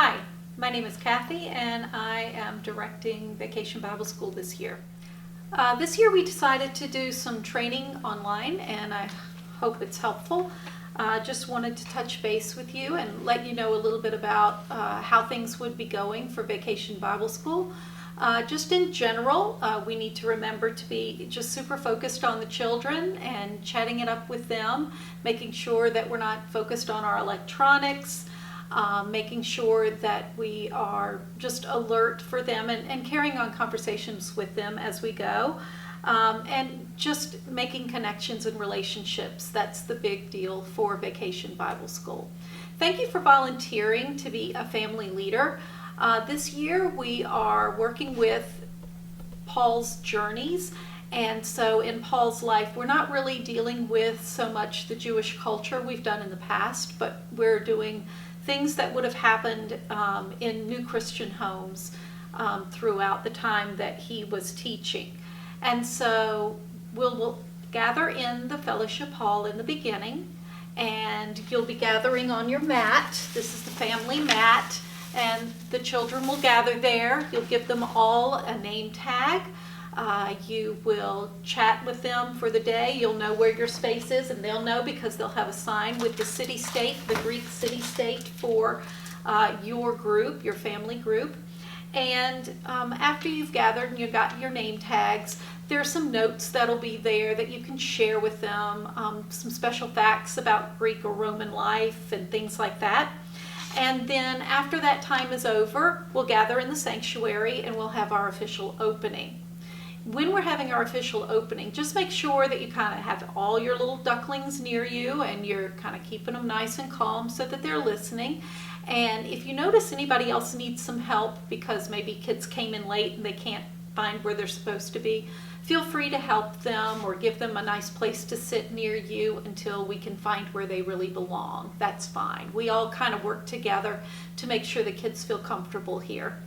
Hi, my name is Kathy and I am directing Vacation Bible School this year. This year we decided to do some training online and I hope it's helpful. Just wanted to touch base with you and let you know a little bit about how things would be going for Vacation Bible School. Just in general, we need to remember to be just super focused on the children and chatting it up with them, making sure that we're not focused on our electronics, making sure that we are just alert for them and carrying on conversations with them as we go, and just making connections and relationships. That's the big deal for Vacation Bible School. Thank you for volunteering to be a family leader. This year we are working with Paul's journeys, and so in Paul's life we're not really dealing with so much the Jewish culture we've done in the past, but we're doing things that would have happened in new Christian homes throughout the time that he was teaching. And so we'll gather in the fellowship hall in the beginning, and you'll be gathering on your mat. This is the family mat, and the children will gather there. You'll give them all a name tag. You will chat with them for the day. You'll know where your space is, and they'll know because they'll have a sign with the city-state, the Greek city-state for your group, your family group. And after you've gathered and you've got your name tags, there's some notes that'll be there that you can share with them, some special facts about Greek or Roman life and things like that. And then after that time is over, we'll gather in the sanctuary and we'll have our official opening. When we're having our official opening, just make sure that you kind of have all your little ducklings near you and you're kind of keeping them nice and calm so that they're listening. And if you notice anybody else needs some help because maybe kids came in late and they can't find where they're supposed to be, feel free to help them or give them a nice place to sit near you until we can find where they really belong. That's fine. We all kind of work together to make sure the kids feel comfortable here.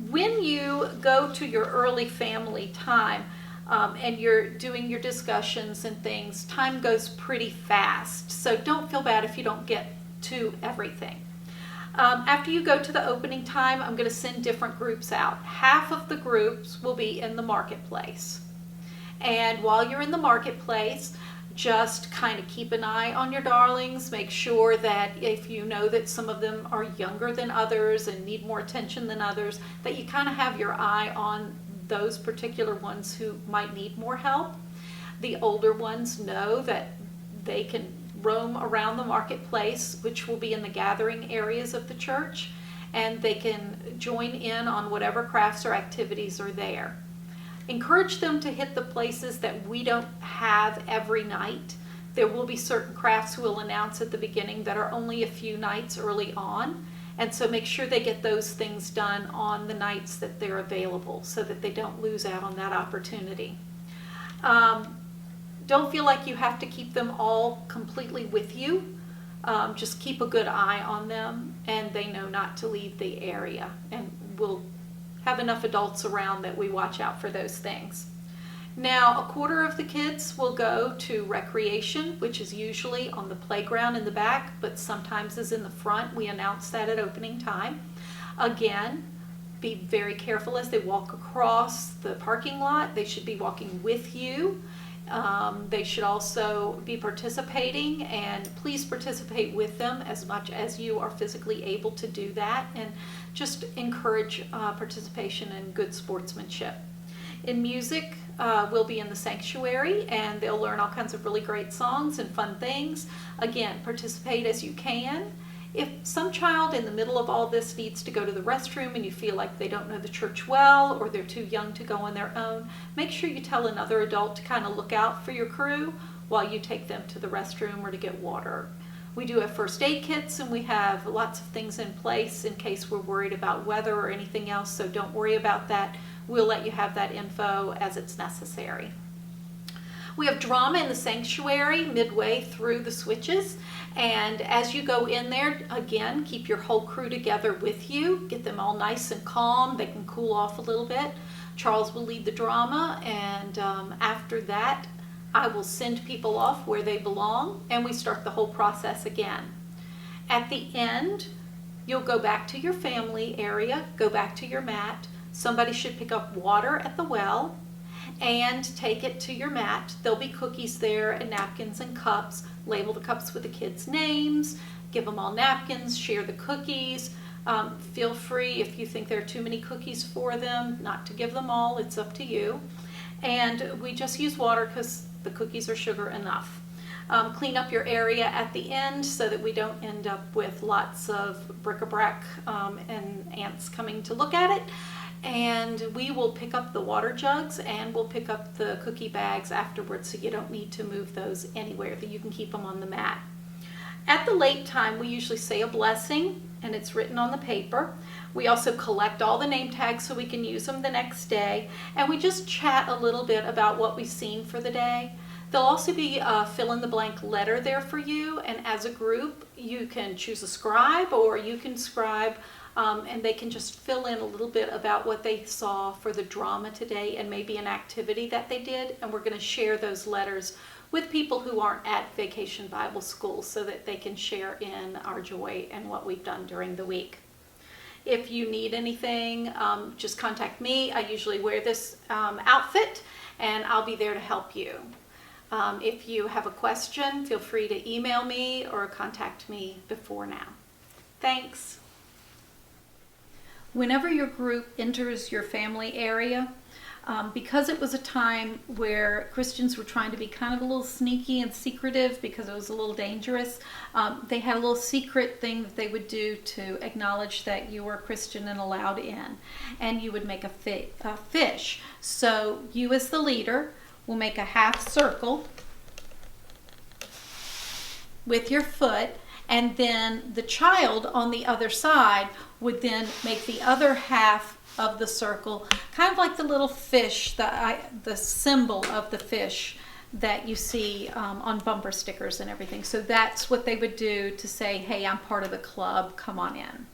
When you go to your early family time and you're doing your discussions and things, time goes pretty fast. So don't feel bad if you don't get to everything. After you go to the opening time, I'm going to send different groups out. Half of the groups will be in the marketplace. And while you're in the marketplace, just kind of keep an eye on your darlings. Make sure that if you know that some of them are younger than others and need more attention than others, that you kind of have your eye on those particular ones who might need more help. The older ones know that they can roam around the marketplace, which will be in the gathering areas of the church, and they can join in on whatever crafts or activities are there. Encourage them to hit the places that we don't have every night. There will be certain crafts we'll announce at the beginning that are only a few nights early on, and so make sure they get those things done on the nights that they're available so that they don't lose out on that opportunity. Don't feel like you have to keep them all completely with you. Just keep a good eye on them, and they know not to leave the area, and we'll have enough adults around that we watch out for those things. Now, a quarter of the kids will go to recreation, which is usually on the playground in the back, but sometimes is in the front. We announce that at opening time. Again, be very careful as they walk across the parking lot. They should be walking with you. They should also be participating, and please participate with them as much as you are physically able to do that, and just encourage participation and good sportsmanship. In music, we'll be in the sanctuary and they'll learn all kinds of really great songs and fun things. Again, participate as you can. If some child in the middle of all this needs to go to the restroom and you feel like they don't know the church well or they're too young to go on their own, make sure you tell another adult to kind of look out for your crew while you take them to the restroom or to get water. We do have first aid kits and we have lots of things in place in case we're worried about weather or anything else, so don't worry about that. We'll let you have that info as it's necessary. We have drama in the sanctuary midway through the switches, and as you go in there, again, keep your whole crew together with you. Get them all nice and calm. They can cool off a little bit. Charles will lead the drama, and after that, I will send people off where they belong, and we start the whole process again. At the end, You'll go back to your family area, go back to your mat. Somebody should pick up water at the well and take it to your mat. There'll be cookies there and napkins and cups. Label the cups with the kids' names, give them all napkins, share the cookies. Feel free, if you think there are too many cookies for them, not to give them all. It's up to you. And we just use water because the cookies are sugar enough. Clean up your area at the end so that we don't end up with lots of bric-a-brac and ants coming to look at it. And we will pick up the water jugs and we'll pick up the cookie bags afterwards, so you don't need to move those anywhere, that you can keep them on the mat. At the late time, we usually say a blessing, and it's written on the paper. We also collect all the name tags so we can use them the next day, and we just chat a little bit about what we've seen for the day. There'll also be a fill-in-the-blank letter there for you, and as a group, you can choose a scribe or you can scribe, and they can just fill in a little bit about what they saw for the drama today and maybe an activity that they did, and we're going to share those letters with people who aren't at Vacation Bible School so that they can share in our joy and what we've done during the week. If you need anything, just contact me. I usually wear this outfit, and I'll be there to help you. If you have a question, feel free to email me or contact me before now. Thanks. Whenever your group enters your family area, because it was a time where Christians were trying to be kind of a little sneaky and secretive because it was a little dangerous, they had a little secret thing that they would do to acknowledge that you were a Christian and allowed in. And you would make a fish. So you as the leader will make a half circle with your foot, and then the child on the other side would then make the other half of the circle, kind of like the little fish, the symbol of the fish that you see on bumper stickers and everything. So that's what they would do to say, hey, I'm part of the club, come on in.